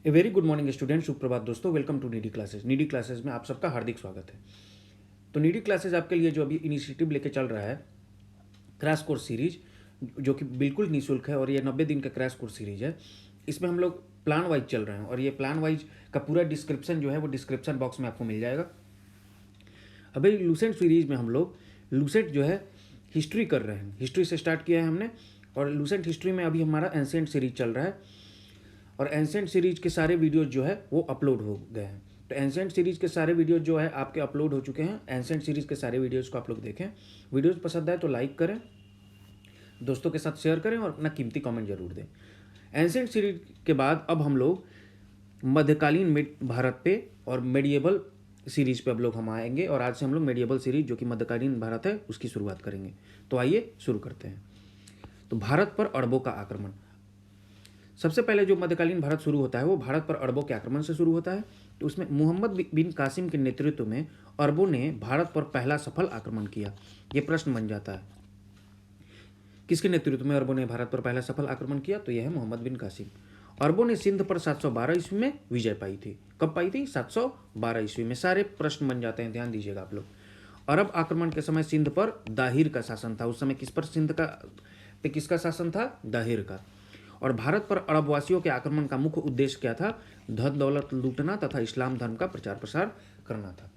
ए very good morning student, सुप्रभात दोस्तों। Welcome to needy classes. Needy classes में आप सबका हार्दिक स्वागत है। तो नीडी क्लासेस आपके लिए जो अभी इनिशिएटिव लेके चल रहा है क्रैश कोर्स सीरीज, जो कि बिल्कुल निःशुल्क है और ये 90 दिन का क्रैश कोर्स सीरीज है। इसमें हम लोग प्लान वाइज चल रहे हैं और ये प्लान वाइज का पूरा डिस्क्रिप्शन जो है वो डिस्क्रिप्शन बॉक्स में आपको मिल जाएगा। अभी लूसेंट सीरीज में हम लोग लूसेंट जो है हिस्ट्री कर रहे हैं। हिस्ट्री से स्टार्ट किया है हमने और लूसेंट हिस्ट्री में अभी हमारा एंशिएंट सीरीज चल रहा है और एंशिएंट सीरीज के सारे वीडियोज जो है वो अपलोड हो गए हैं। तो एंशिएंट सीरीज के सारे वीडियोज जो है आपके अपलोड हो चुके हैं। एंशिएंट सीरीज के सारे वीडियोज को आप लोग देखें। वीडियोज पसंद आए तो लाइक करें, दोस्तों के साथ शेयर करें और अपना कीमती कमेंट जरूर दें। एंशिएंट सीरीज के बाद अब हम लोग मध्यकालीन भारत पे और मेडिएबल सीरीज पे अब लोग हम आएंगे और आज से हम लोग मेडिएबल सीरीज जो कि मध्यकालीन भारत है उसकी शुरुआत करेंगे। तो आइए शुरू करते हैं। तो भारत पर अरबों का आक्रमण। सबसे पहले जो मध्यकालीन भारत शुरू होता है वो भारत पर अरबों के आक्रमण से शुरू होता है। तो उसमें मोहम्मद बिन कासिम के नेतृत्व में अरबों ने भारत पर पहला सफल आक्रमण किया। ये प्रश्न बन जाता है, किसके नेतृत्व में अरबों ने भारत पर पहला सफल आक्रमण किया? तो यह है मोहम्मद बिन कासिम। अरबों ने सिंध पर 712 ईस्वी में विजय पाई थी। कब पाई थी? 712 ईस्वी में। सारे प्रश्न बन जाते हैं, ध्यान दीजिएगा आप लोग। अरब आक्रमण के समय सिंध पर दाहिर का शासन था। उस समय किस पर सिंध का पे किसका शासन था? दाहिर का। और भारत पर अरबवासियों के आक्रमण का मुख्य उद्देश्य क्या था? धन दौलत लूटना तथा इस्लाम धर्म का प्रचार प्रसार करना था।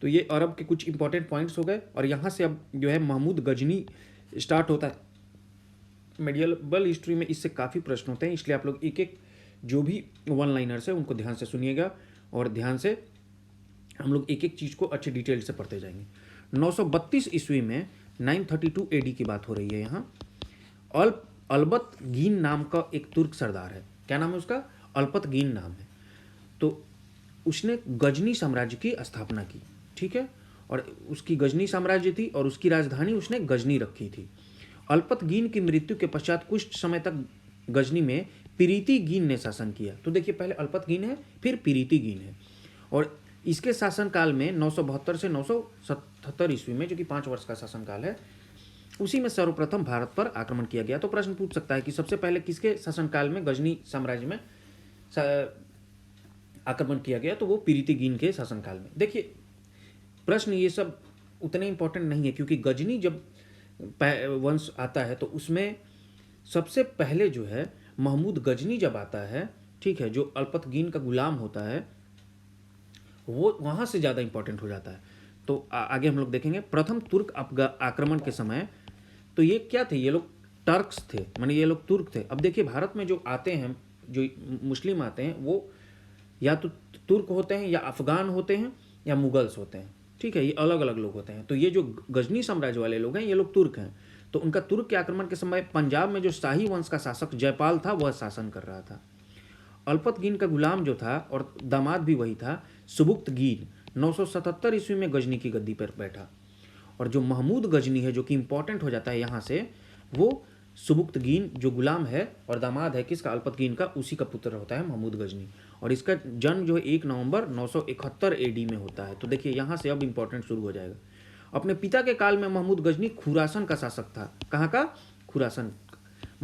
तो ये अरब के कुछ इंपॉर्टेंट पॉइंट्स हो गए और यहाँ से अब जो है महमूद गजनी स्टार्ट होता है। मेडिएबल हिस्ट्री में इससे काफ़ी प्रश्न होते हैं, इसलिए आप लोग एक एक जो भी वन लाइनर्स है उनको ध्यान से सुनिएगा और ध्यान से हम लोग एक एक चीज़ को अच्छे डिटेल से पढ़ते जाएंगे। 932 ईस्वी में 932 AD की बात हो रही है यहाँ। अलबत गीन नाम का एक तुर्क सरदार है। क्या नाम है उसका? अलपत गीन नाम है। तो उसने गजनी साम्राज्य की स्थापना की, ठीक है। और उसकी गजनी साम्राज्य थी और उसकी राजधानी उसने गजनी रखी थी। अलपत गीन की मृत्यु के पश्चात कुछ समय तक गजनी में पीरीती गीन ने शासन किया। तो देखिए, पहले अलपत गीन है, फिर पीरीती गीन है। और इसके शासनकाल में 972 से 977 ईस्वी में, जो कि 5 वर्ष का शासनकाल है, उसी में सर्वप्रथम भारत पर आक्रमण किया गया। तो प्रश्न पूछ सकता है कि सबसे पहले किसके शासनकाल में गजनी साम्राज्य में आक्रमण किया गया? तो वो पीरीती गीन के शासनकाल में। देखिए, प्रश्न ये सब उतने इंपॉर्टेंट नहीं है, क्योंकि गजनी जब वंश आता है तो उसमें सबसे पहले जो है महमूद गजनी जब आता है, ठीक है, जो अलपत गीन का गुलाम होता है, वो वहाँ से ज़्यादा इंपॉर्टेंट हो जाता है। तो आगे हम लोग देखेंगे। प्रथम तुर्क आक्रमण के समय तो ये क्या थे? ये लोग टर्क्स थे, माने ये लोग तुर्क थे। अब देखिए, भारत में जो आते हैं, जो मुस्लिम आते हैं, वो या तो तुर्क होते हैं या अफगान होते हैं या मुगल्स होते हैं, ठीक है। ये अलग अलग लोग होते हैं। तो ये जो गजनी साम्राज्य वाले लोग हैं, ये लोग तुर्क हैं। तो उनका तुर्क के आक्रमण के समय पंजाब में जो शाही वंश का शासक जयपाल था, वह शासन कर रहा था। अलपत गीन का गुलाम जो था और दामाद भी वही था, सुबुक्त गीन, 977 ईस्वी में गजनी की गद्दी पर बैठा। और जो महमूद गजनी है, जो कि इंपॉर्टेंट हो जाता है यहाँ से, वो सुबुक्त गीन जो गुलाम है और दामाद है किसका? अलपत गीन का, उसी का पुत्र होता है महमूद गजनी। और इसका जन्म जो है 1 नवंबर 971 AD में होता है। तो देखिए, यहाँ से अब इंपॉर्टेंट शुरू हो जाएगा। अपने पिता के काल में महमूद गजनी खुरासन का शासक था। कहाँ का? खुरासन।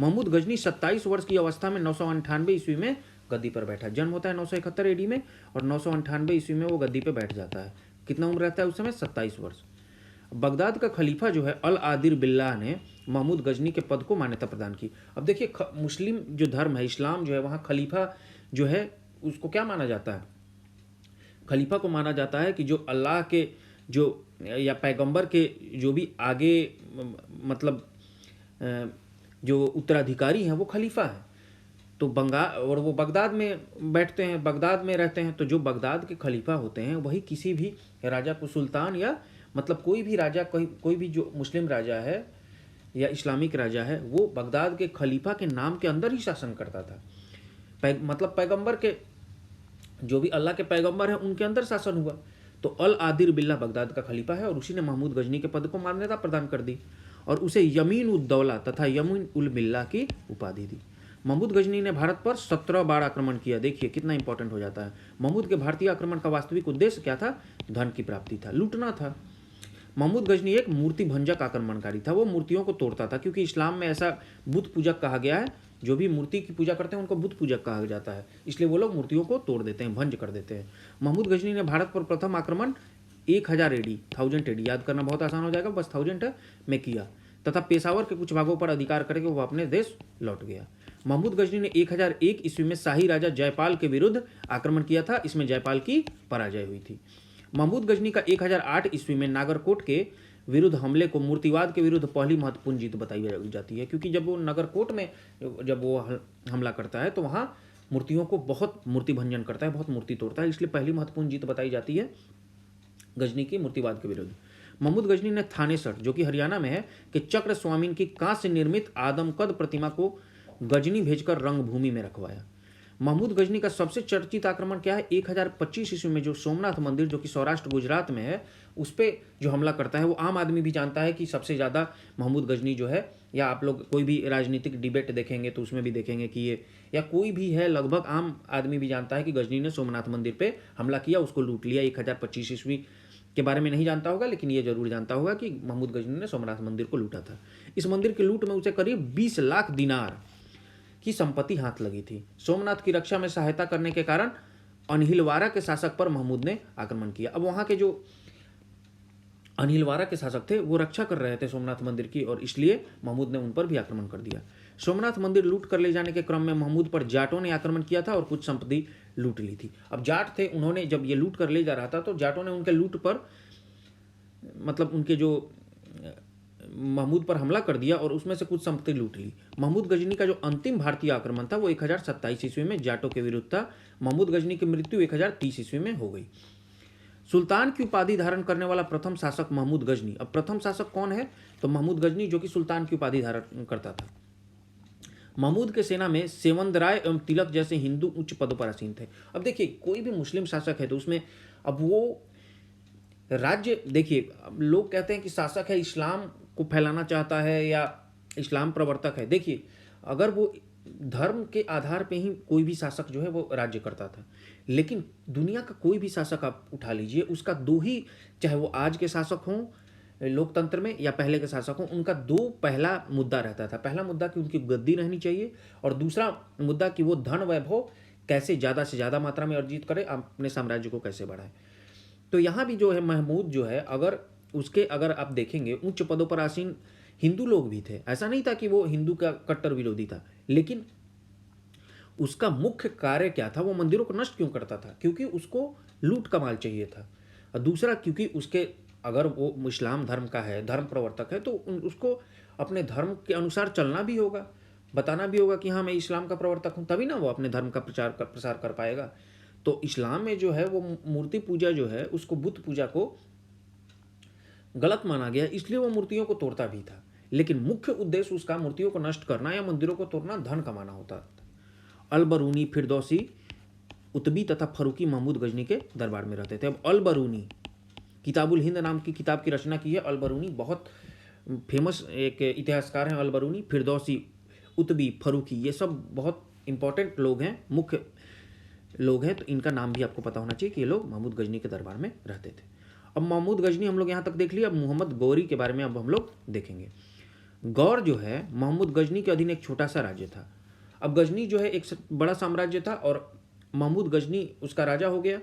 महमूद गजनी 27 वर्ष की अवस्था में 998 ईस्वी में गद्दी पर बैठा। जन्म होता है 971 AD में और 998 ईस्वी में वो गद्दी पर बैठ जाता है। कितना उम्र रहता है उस समय? 27 वर्ष। बगदाद का खलीफा जो है अल आदिर बिल्लाह ने महमूद गजनी के पद को मान्यता प्रदान की। अब देखिए, मुस्लिम जो धर्म है, इस्लाम जो है, वहाँ खलीफा जो है उसको क्या माना जाता है? खलीफा को माना जाता है कि जो अल्लाह के जो या पैगंबर के जो भी आगे मतलब जो उत्तराधिकारी हैं वो खलीफा है। तो और वो बगदाद में बैठते हैं, बगदाद में रहते हैं। तो जो बगदाद के खलीफा होते हैं वही किसी भी राजा को सुल्तान या मतलब कोई भी राजा, कोई भी जो मुस्लिम राजा है या इस्लामिक राजा है, वो बगदाद के खलीफा के नाम के अंदर ही शासन करता था। मतलब पैगंबर के जो भी अल्लाह के पैगंबर हैं उनके अंदर शासन हुआ। तो अल आदिर बिल्ला बगदाद का खलीफा है और उसी ने महमूद गजनी के पद को मान्यता प्रदान कर दी और उसे यमीन उद दौला तथा यमीन उल बिल्ला की उपाधि दी। महमूद गजनी ने भारत पर 17 बार आक्रमण किया। देखिए कितना इंपॉर्टेंट हो जाता है। महमूद के भारतीय आक्रमण का वास्तविक उद्देश्य क्या था? धन की प्राप्ति था, लूटना था। महमूद गजनी एक मूर्ति भंजक आक्रमणकारी था। वो मूर्तियों को तोड़ता था, क्योंकि इस्लाम में ऐसा बुत पूजक कहा गया है जो भी मूर्ति की पूजा करते हैं उनको बुत पूजक कहा जाता है, इसलिए वो लोग मूर्तियों को तोड़ देते हैं, भंज कर देते हैं। महमूद गजनी ने भारत पर प्रथम आक्रमण 1000 एडी, 1000 एडी याद करना बहुत आसान हो जाएगा, बस 1000 में किया तथा पेशावर के कुछ भागों पर अधिकार करके वो अपने देश लौट गया। महमूद गजनी ने 1001 ईस्वी में शाही राजा जयपाल के विरुद्ध आक्रमण किया था, इसमें जयपाल की पराजय हुई थी। महमूद गजनी का 1008 ईस्वी में नागरकोट के विरुद्ध हमले को मूर्तिवाद के विरुद्ध पहली महत्वपूर्ण जीत बताई जाती है, क्योंकि जब वो नगरकोट में जब वो हमला करता है तो वहाँ मूर्तियों को बहुत मूर्ति भंजन करता है, बहुत मूर्ति तोड़ता है, इसलिए पहली महत्वपूर्ण जीत बताई जाती है गजनी की मूर्तिवाद के विरुद्ध। महमूद गजनी ने थानेसर, जो कि हरियाणा में है, कि चक्र स्वामीन की कांस्य से निर्मित आदमकद प्रतिमा को गजनी भेजकर रंगभूमि में रखवाया। महमूद गजनी का सबसे चर्चित आक्रमण क्या है, 1025 ईस्वी में जो सोमनाथ मंदिर जो कि सौराष्ट्र गुजरात में है उस पर जो हमला करता है, वो आम आदमी भी जानता है कि सबसे ज़्यादा महमूद गजनी जो है, या आप लोग कोई भी राजनीतिक डिबेट देखेंगे तो उसमें भी देखेंगे कि ये, या कोई भी है, लगभग आम आदमी भी जानता है कि गजनी ने सोमनाथ मंदिर पे हमला किया, उसको लूट लिया। 1025 ईस्वी के बारे में नहीं जानता होगा, लेकिन ये जरूर जानता होगा कि महमूद गजनी ने सोमनाथ मंदिर को लूटा था। इस मंदिर की लूट में उसे करीब 20 लाख दिनार की संपत्ति हाथ लगी थी। सोमनाथ की रक्षा में सहायता करने के कारण अनहिलवारा के शासक पर महमूद ने आक्रमण किया। अब वहां के जो अनहिलवारा के शासक थे वो रक्षा कर रहे थे सोमनाथ मंदिर की, और इसलिए महमूद ने उन पर भी आक्रमण कर दिया। सोमनाथ मंदिर लूट कर ले जाने के क्रम में महमूद पर जाटों ने आक्रमण किया था और कुछ संपत्ति लूट ली थी। अब जाट थे, उन्होंने जब ये लूट कर ले जा रहा था तो जाटों ने उनके लूट पर, मतलब उनके जो महमूद पर हमला कर दिया और उसमें से कुछ संपत्ति लूट ली। महमूद गजनी का जो अंतिम भारतीय आक्रमण था वो 1027 ईस्वी में जाटों के विरुद्ध था। महमूद गजनी की मृत्यु 1030 ईस्वी में हो गई। सुल्तान की उपाधि धारण करने वाला प्रथम शासक महमूद गजनी। अब प्रथम शासक कौन है, तो महमूद गजनी, जो कि सुल्तान की उपाधि धारण करता था। महमूद के सेना में सेवंद राय एवं तिलक जैसे हिंदू उच्च पदों पर आसीन थे। अब देखिए, कोई भी मुस्लिम शासक है तो उसमें अब वो राज्य, देखिए लोग कहते हैं कि शासक है इस्लाम को फैलाना चाहता है या इस्लाम प्रवर्तक है। देखिए, अगर वो धर्म के आधार पे ही कोई भी शासक जो है वो राज्य करता था, लेकिन दुनिया का कोई भी शासक आप उठा लीजिए, उसका दो ही, चाहे वो आज के शासक हों लोकतंत्र में या पहले के शासक हों, उनका दो पहला मुद्दा रहता था। पहला मुद्दा कि उनकी गद्दी रहनी चाहिए, और दूसरा मुद्दा कि वो धन वैभव कैसे ज़्यादा से ज़्यादा मात्रा में अर्जित करे, अपने साम्राज्य को कैसे बढ़ाए। तो यहाँ भी जो है महमूद जो है, अगर आप देखेंगे उच्च पदों पर आसीन हिंदू लोग भी थे। ऐसा नहीं था कि वो हिंदू का कट्टर विरोधी था, लेकिन उसका मुख्य कार्य क्या था, वो मंदिरों को नष्ट क्यों करता था, क्योंकि उसको लूट का माल चाहिए था। और दूसरा, क्योंकि उसके, अगर वो इस्लाम धर्म का है, धर्म प्रवर्तक है, तो उसको अपने धर्म के अनुसार चलना भी होगा, बताना भी होगा कि हाँ मैं इस्लाम का प्रवर्तक हूँ, तभी ना वो अपने धर्म का प्रसार कर पाएगा। तो इस्लाम में जो है वो मूर्ति पूजा जो है, उसको बुत पूजा को गलत माना गया, इसलिए वो मूर्तियों को तोड़ता भी था। लेकिन मुख्य उद्देश्य उसका मूर्तियों को नष्ट करना या मंदिरों को तोड़ना धन कमाना होता था। अलबरूनी, फिरदौसी, उतबी तथा फरूकी महमूद गजनी के दरबार में रहते थे। अब अलबरूनी किताबुल हिंद नाम की किताब की रचना की है। अलबरूनी बहुत फेमस एक इतिहासकार हैं अलबरूनी। फिरदौसी, उतबी, फरूकी, ये सब बहुत इंपॉर्टेंट लोग हैं, मुख्य लोग हैं, तो इनका नाम भी आपको पता होना चाहिए कि ये लोग महमूद गजनी के दरबार में रहते थे। अब महमूद गजनी हम लोग यहाँ तक देख लिया। अब मोहम्मद गौरी के बारे में अब हम लोग देखेंगे। गौर जो है महमूद गजनी के अधीन एक छोटा सा राज्य था। अब गजनी जो है एक बड़ा साम्राज्य था और महमूद गजनी उसका राजा हो गया।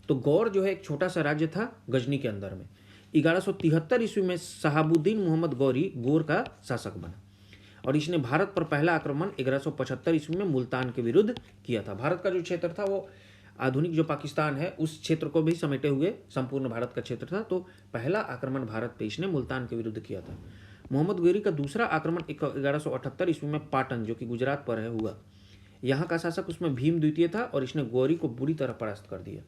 तो गौर जो है एक छोटा सा राज्य था गजनी के अंदर में। 1173 ईस्वी में शहाबुद्दीन मोहम्मद गौरी गौर का शासक बना और इसने भारत पर पहला आक्रमण 1175 ईस्वी में मुल्तान के विरुद्ध किया था। भारत का जो क्षेत्र था वो आधुनिक जो पाकिस्तान है उस क्षेत्र को भी समेटे हुए संपूर्ण भारत का क्षेत्र था। तो पहला आक्रमण भारत पे इसने मुल्तान के विरुद्ध किया था। मोहम्मद गौरी का दूसरा आक्रमण 1178 ईस्वी में पाटन, जो कि गुजरात पर है, हुआ। यहाँ का शासक उसमें भीम द्वितीय था और इसने गौरी को बुरी तरह परास्त कर दिया।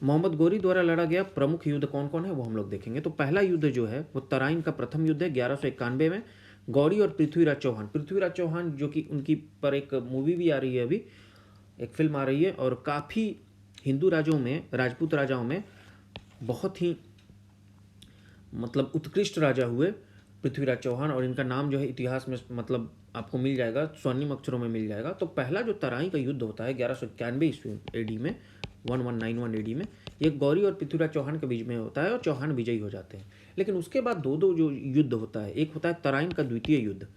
मोहम्मद गौरी द्वारा लड़ा गया प्रमुख युद्ध कौन कौन है वो हम लोग देखेंगे। तो पहला युद्ध जो है वो तराइन का प्रथम युद्ध है 1191 में। गौरी और पृथ्वीराज चौहान जो कि उनकी पर एक मूवी भी आ रही है, अभी एक फिल्म आ रही है, और काफ़ी हिंदू राजाओं में, राजपूत राजाओं में बहुत ही मतलब उत्कृष्ट राजा हुए पृथ्वीराज चौहान, और इनका नाम जो है इतिहास में मतलब आपको मिल जाएगा, स्वर्णिम अक्षरों में मिल जाएगा। तो पहला जो तराई का युद्ध होता है 1191 ईस्वी एडी में, 1191 AD में। ये गौरी और पृथ्वीराज चौहान के बीच में होता है और चौहान विजयी हो जाते हैं। लेकिन उसके बाद दो दो जो युद्ध होता है, एक होता है तराइन का द्वितीय युद्ध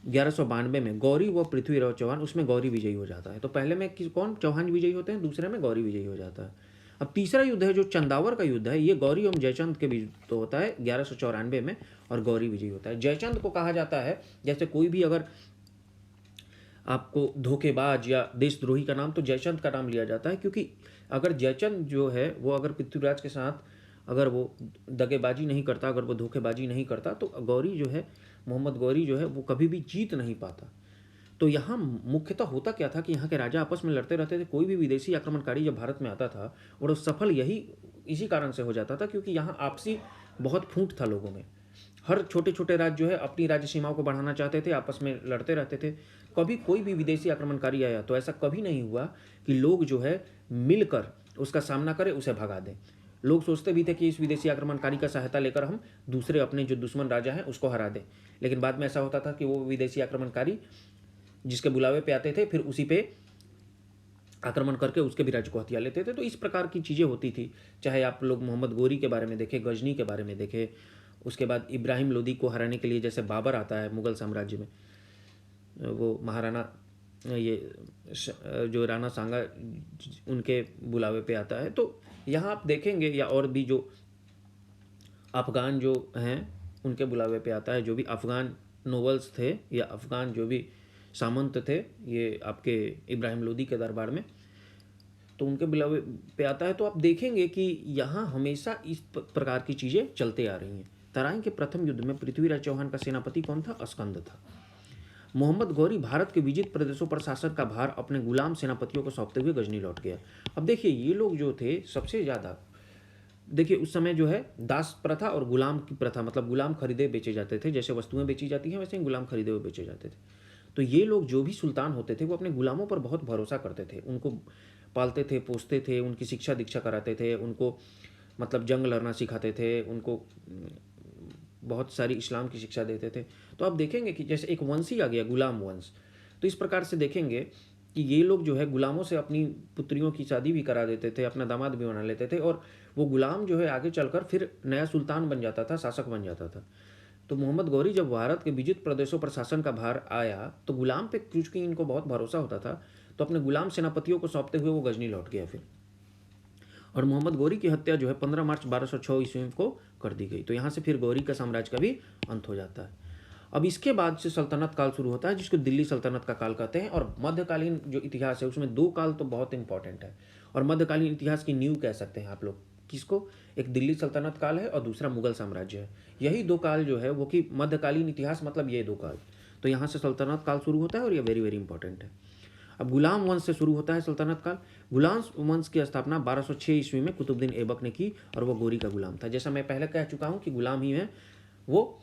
1192 में, गौरी व पृथ्वीराज चौहान, उसमें गौरी विजयी हो जाता है। तो पहले में कौन, चौहान विजयी होते हैं, दूसरे में गौरी विजयी हो जाता है। अब तीसरा युद्ध है जो चंदावर का युद्ध है, ये गौरी एवं जयचंद के बीच तो होता है 1194 में, और गौरी विजयी होता है। जयचंद को कहा जाता है, जैसे कोई भी अगर आपको धोखेबाज या देशद्रोही का नाम, तो जयचंद का नाम लिया जाता है, क्योंकि अगर जयचंद जो है वो अगर पृथ्वीराज के साथ अगर वो दगेबाजी नहीं करता, अगर वो धोखेबाजी नहीं करता, तो गौरी जो है, मोहम्मद गौरी जो है, वो कभी भी जीत नहीं पाता। तो यहाँ मुख्यतः होता क्या था कि यहाँ के राजा आपस में लड़ते रहते थे। कोई भी विदेशी आक्रमणकारी जब भारत में आता था और सफल इसी कारण से हो जाता था, क्योंकि यहाँ आपसी बहुत फूट था लोगों में। हर छोटे छोटे राज्य जो है अपनी राज्य सीमाओं को बढ़ाना चाहते थे, आपस में लड़ते रहते थे। कभी कोई भी विदेशी आक्रमणकारी आया तो ऐसा कभी नहीं हुआ कि लोग जो है मिलकर उसका सामना करें, उसे भगा दें। लोग सोचते भी थे कि इस विदेशी आक्रमणकारी का सहायता लेकर हम दूसरे अपने जो दुश्मन राजा हैं उसको हरा दें। लेकिन बाद में ऐसा होता था कि वो विदेशी आक्रमणकारी जिसके बुलावे पे आते थे, फिर उसी पे आक्रमण करके उसके भी राज्य को हथिया लेते थे। तो इस प्रकार की चीज़ें होती थी। चाहे आप लोग मोहम्मद गोरी के बारे में देखें, गजनी के बारे में देखें, उसके बाद इब्राहिम लोदी को हराने के लिए जैसे बाबर आता है मुगल साम्राज्य में, वो महाराणा ये जो राणा सांगा उनके बुलावे पे आता है। तो यहाँ आप देखेंगे, या और भी जो अफ़गान जो हैं उनके बुलावे पे आता है, जो भी अफ़गान नोबल्स थे या अफ़गान जो भी सामंत थे ये आपके इब्राहिम लोदी के दरबार में, तो उनके बुलावे पे आता है। तो आप देखेंगे कि यहाँ हमेशा इस प्रकार की चीज़ें चलते आ रही हैं। तराइन के प्रथम युद्ध में पृथ्वीराज चौहान का सेनापति कौन था? अस्कंद था। मोहम्मद गौरी भारत के विजित प्रदेशों पर शासन का भार अपने गुलाम सेनापतियों को सौंपते हुए गजनी लौट गया। अब देखिए, ये लोग जो थे सबसे ज़्यादा, देखिए उस समय जो है दास प्रथा और गुलाम की प्रथा, मतलब गुलाम खरीदे बेचे जाते थे। जैसे वस्तुएं बेची जाती हैं वैसे ही गुलाम खरीदे हुए बेचे जाते थे। तो ये लोग जो भी सुल्तान होते थे वो अपने गुलामों पर बहुत भरोसा करते थे, उनको पालते थे, पोसते थे, उनकी शिक्षा दीक्षा कराते थे, उनको मतलब जंग लड़ना सिखाते थे, उनको बहुत सारी इस्लाम की शिक्षा देते थे। तो आप देखेंगे कि जैसे एक वंश ही आ गया, गुलाम वंश। तो इस प्रकार से देखेंगे कि ये लोग जो है गुलामों से अपनी पुत्रियों की शादी भी करा देते थे, अपना दामाद भी बना लेते थे, और वो गुलाम जो है आगे चलकर फिर नया सुल्तान बन जाता था, शासक बन जाता था। तो मोहम्मद गौरी जब भारत के विजित प्रदेशों पर शासन का भार आया तो गुलाम पे क्योंकि इनको बहुत भरोसा होता था, तो अपने गुलाम सेनापतियों को सौंपते हुए वो गजनी लौट गया फिर। और मोहम्मद गौरी की हत्या जो है 15 मार्च 1206 ईस्वी को कर दी गई। तो यहाँ से फिर गौरी का साम्राज्य का भी अंत हो जाता है। अब इसके बाद से सल्तनत काल शुरू होता है, जिसको दिल्ली सल्तनत का काल कहते हैं। और मध्यकालीन जो इतिहास है उसमें दो काल तो बहुत इंपॉर्टेंट है, और मध्यकालीन इतिहास की नींव कह सकते हैं आप लोग किसको, एक दिल्ली सल्तनत काल है और दूसरा मुगल साम्राज्य है। यही दो काल जो है वो कि मध्यकालीन इतिहास मतलब ये दो काल। तो यहाँ से सल्तनत काल शुरू होता है और ये वेरी वेरी इंपॉर्टेंट है। अब गुलाम वंश से शुरू होता है सल्तनत काल। गुलाम वंश की स्थापना 1206 ईस्वी में कुतुबुद्दीन ऐबक ने की, और वो गोरी का गुलाम था। जैसा मैं पहले कह चुका हूँ कि गुलाम ही है वो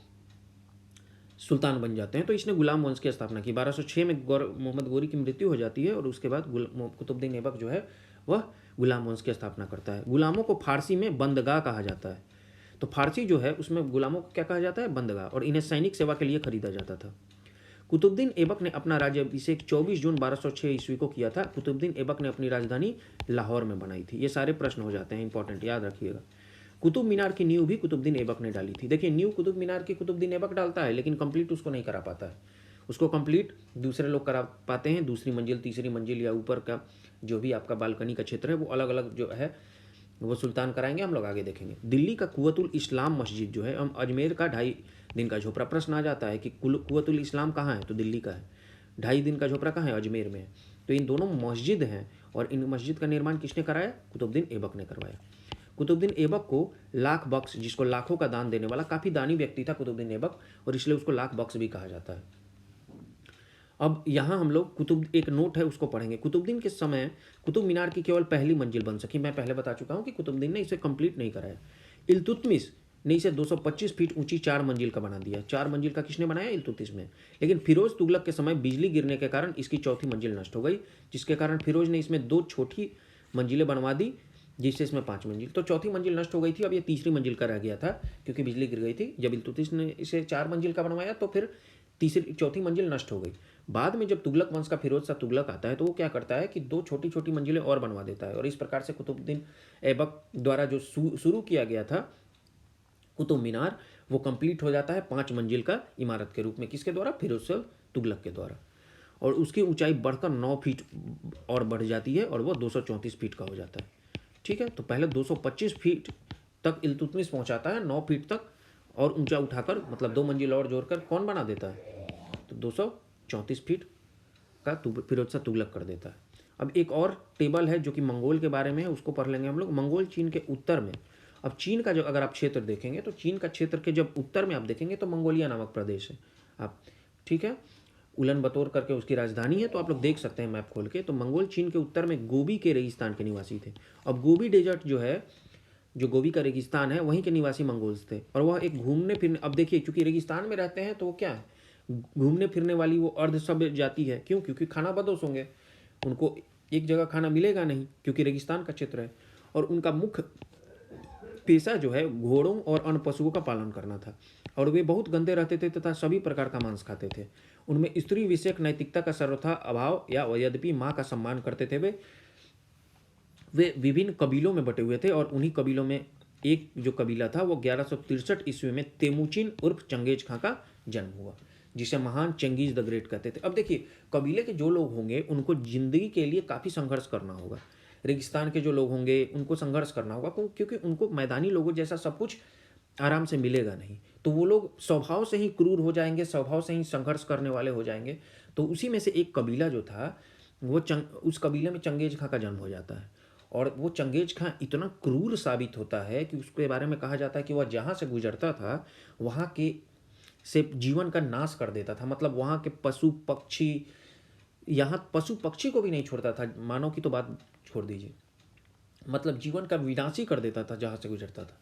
सुल्तान बन जाते हैं। तो इसने गुलाम वंश की स्थापना की। 1206 में मोहम्मद गौरी की मृत्यु हो जाती है, और उसके बाद कुतुबुद्दीन ऐबक जो है वह गुलाम वंश की स्थापना करता है। गुलामों को फारसी में बंदगाह कहा जाता है। तो फारसी जो है उसमें गुलामों को क्या कहा जाता है? बंदगाह। और इन्हें सैनिक सेवा के लिए खरीदा जाता था। कुतुबुद्दीन ऐबक ने अपना राज्याभिषेक 24 जून 1206 ईस्वी को किया था। कुतुबुद्दीन ऐबक ने अपनी राजधानी लाहौर में बनाई थी। ये सारे प्रश्न हो जाते हैं, इंपॉर्टेंट, याद रखिएगा। कुतुब मीनार की नींव भी कुतुबुद्दीन ऐबक ने डाली थी। देखिए, नींव कुतुब मीनार की कुतुबुद्दीन ऐबक डालता है, लेकिन कंप्लीट उसको नहीं करा पाता है। उसको कंप्लीट दूसरे लोग करा पाते हैं। दूसरी मंजिल, तीसरी मंजिल या ऊपर का जो भी आपका बालकनी का क्षेत्र है वो अलग अलग जो है वो सुल्तान कराएंगे, हम लोग आगे देखेंगे। दिल्ली का कुव्वतुल इस्लाम मस्जिद जो है, हम अजमेर का 2.5 दिन का झोपड़ा, प्रश्न आ जाता है कि कुव्वतुल इस्लाम कहाँ है, तो दिल्ली का है। 2.5 दिन का झोपड़ा कहाँ है? अजमेर में है। तो इन दोनों मस्जिद हैं, और इन मस्जिद का निर्माण किसने कराया? कुतुबुद्दीन ऐबक ने करवाया। कुतुबुद्दीन ऐबक को लाख बख्श, जिसको लाखों का दान देने वाला, काफ़ी दानी व्यक्ति था कुतुबुद्दीन ऐबक, और इसलिए उसको लाख बख्श भी कहा जाता है। अब यहाँ हम लोग एक नोट है उसको पढ़ेंगे। कुतुबुद्दीन के समय कुतुब मीनार की केवल पहली मंजिल बन सकी। मैं पहले बता चुका हूँ कि कुतुबुद्दीन ने इसे कंप्लीट नहीं कराया। इल्तुतमिश ने इसे 225 फीट ऊंची 4 मंजिल का बना दिया। 4 मंजिल का किसने बनाया? इल्तुतमिश ने। लेकिन फिरोज तुगलक के समय बिजली गिरने के कारण इसकी चौथी मंजिल नष्ट हो गई, जिसके कारण फिरोज ने इसमें 2 छोटी मंजिलें बनवा दी, जिससे इसमें 5 मंजिल। तो चौथी मंजिल नष्ट हो गई थी, अब ये तीसरी मंजिल का रह गया था क्योंकि बिजली गिर गई थी। जब इल्तुतमिश ने इसे 4 मंजिल का बनवाया तो फिर तीसरी चौथी मंजिल नष्ट हो गई। बाद में जब तुगलक वंश का फिरोज शाह तुगलक आता है तो वो क्या करता है कि 2 छोटी छोटी मंजिलें और बनवा देता है, और इस प्रकार से कुतुबुद्दीन ऐबक द्वारा जो शुरू किया गया था कुतुब मीनार, वो कंप्लीट हो जाता है 5 मंजिल का इमारत के रूप में। किसके द्वारा? फिरोज शाह तुगलक के द्वारा। और उसकी ऊंचाई बढ़कर 9 फीट और बढ़ जाती है और वो 234 फीट का हो जाता है। ठीक है, तो पहले 225 फीट तक इल्तुतमिश पहुंचाता है, 9 फीट तक और ऊंचा उठाकर, मतलब 2 मंजिल और जोड़कर कौन बना देता है? तो 234 फीट का फिरोज शाह तुगलक कर देता है। अब एक और टेबल है जो कि मंगोल के बारे में है, उसको पढ़ लेंगे हम लोग। मंगोल चीन के उत्तर में, अब चीन का जो अगर आप क्षेत्र देखेंगे तो चीन का क्षेत्र के जब उत्तर में आप देखेंगे तो मंगोलिया नामक प्रदेश है। आप ठीक है, उलन बतौर करके उसकी राजधानी है, तो आप लोग देख सकते हैं मैप खोल के। तो मंगोल चीन के उत्तर में गोबी के रेगिस्तान के निवासी थे। अब गोबी डेजर्ट जो है, जो गोबी का रेगिस्तान है, वहीं के निवासी मंगोल्स थे। और वह एक घूमने फिरने, अब देखिए चूंकि रेगिस्तान में रहते हैं तो वो क्या है, घूमने फिरने वाली वो अर्ध सभ्य जाति है। क्यों? क्योंकि खाना बदोश होंगे, उनको एक जगह खाना मिलेगा नहीं क्योंकि रेगिस्तान का क्षेत्र है। और उनका मुख्य पेशा जो है घोड़ों और अन्य पशुओं का पालन करना था। और वे बहुत गंदे रहते थे तथा सभी प्रकार का मांस खाते थे। उनमें स्त्री विषयक नैतिकता का सर्वथा अभाव, या यद्यपि माँ का सम्मान करते थे। वे विभिन्न कबीलों में बटे हुए थे और उन्हीं कबीलों में एक जो कबीला था वो 1163 ईस्वी में तेमुचिन उर्फ चंगेज खां का जन्म हुआ, जिसे महान चंगेज द ग्रेट कहते थे। अब देखिए, कबीले के जो लोग होंगे उनको जिंदगी के लिए काफ़ी संघर्ष करना होगा। रेगिस्तान के जो लोग होंगे उनको संघर्ष करना होगा, क्योंकि उनको मैदानी लोगों जैसा सब कुछ आराम से मिलेगा नहीं। तो वो लोग स्वभाव से ही क्रूर हो जाएंगे, स्वभाव से ही संघर्ष करने वाले हो जाएंगे। तो उसी में से एक कबीला जो था वो उस कबीले में चंगेज खां का जन्म हो जाता है। और वो चंगेज खां इतना क्रूर साबित होता है कि उसके बारे में कहा जाता है कि वह जहाँ से गुजरता था वहाँ के से जीवन का नाश कर देता था। मतलब वहाँ के पशु पक्षी, यहाँ पशु पक्षी को भी नहीं छोड़ता था, मानव की तो बात छोड़ दीजिए, मतलब जीवन का विनाश ही कर देता था जहाँ से गुजरता था।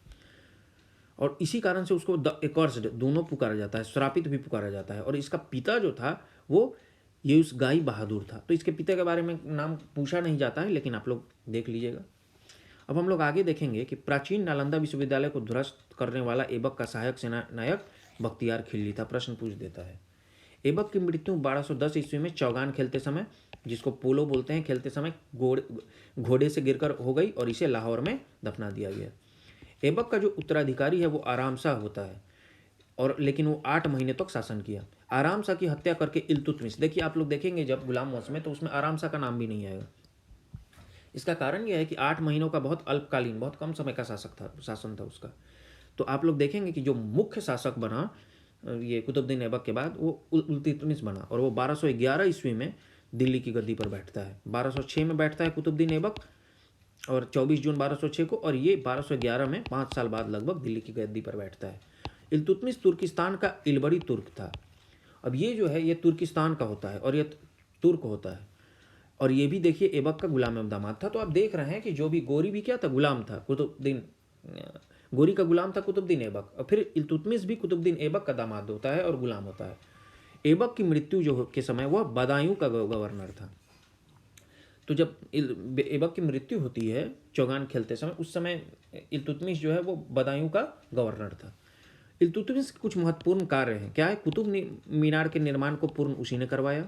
और इसी कारण से उसको द एक्कर्स्ड दोनों पुकारा जाता है, श्रापित भी पुकारा जाता है। और इसका पिता जो था वो यूसुफ गाई बहादुर था। तो इसके पिता के बारे में नाम पूछा नहीं जाता है, लेकिन आप लोग देख लीजिएगा। अब हम लोग आगे देखेंगे कि प्राचीन नालंदा विश्वविद्यालय को ध्वस्त करने वाला ऐबक का सहायक सेनानायक बख्तियार खिलजी था। प्रश्न पूछ देता है। ऐबक की मृत्यु 1210 ईस्वी में चौगान खेलते समय, जिसको पोलो बोलते हैं, खेलते समय घोड़े से गिरकर हो गई और इसे लाहौर में दफना दिया गया। ऐबक का जो उत्तराधिकारी है वो आराम शाह होता है, और लेकिन वो 8 महीने तक शासन किया। आराम शाह की हत्या करके इल्तुतमिश, देखिए आप लोग देखेंगे जब गुलाम वंश में तो उसमें आराम शाह का नाम भी नहीं आएगा। इसका कारण यह है कि 8 महीनों का बहुत अल्पकालीन, बहुत कम समय का शासन था उसका। तो आप लोग देखेंगे कि जो मुख्य शासक बना ये कुतुबुद्दीन ऐबक के बाद, वो इल्तुतमिश बना, और वो 1211 ईस्वी में दिल्ली की गद्दी पर बैठता है। 1206 में बैठता है कुतुबुद्दीन ऐबक, और 24 जून 1206 को, और ये 1211 में 5 साल बाद लगभग दिल्ली की गद्दी पर बैठता है। इल्तुतमिश तुर्किस्तान का इलबड़ी तुर्क था। अब ये जो है ये तुर्किस्तान का होता है और ये तुर्क होता है। और ये भी देखिए ऐबक का गुलाम दामाद था। तो आप देख रहे हैं कि जो भी गोरी भी क्या था, गुलाम था, कुतुबुद्दीन गोरी का गुलाम था कुतुबुद्दीन ऐबक, और फिर इल्तुतमिश भी कुतुबुद्दीन ऐबक का दामाद होता है और गुलाम होता है। ऐबक की मृत्यु जो के समय वह बदायूं का गवर्नर था। तो जब ऐबक की मृत्यु होती है चौगान खेलते समय, उस समय इल्तुतमिश जो है वो बदायूं का गवर्नर था। इल्तुतमिश के कुछ महत्वपूर्ण कार्य हैं। क्या है? कुतुब मीनार के निर्माण को पूर्ण उसी ने करवाया।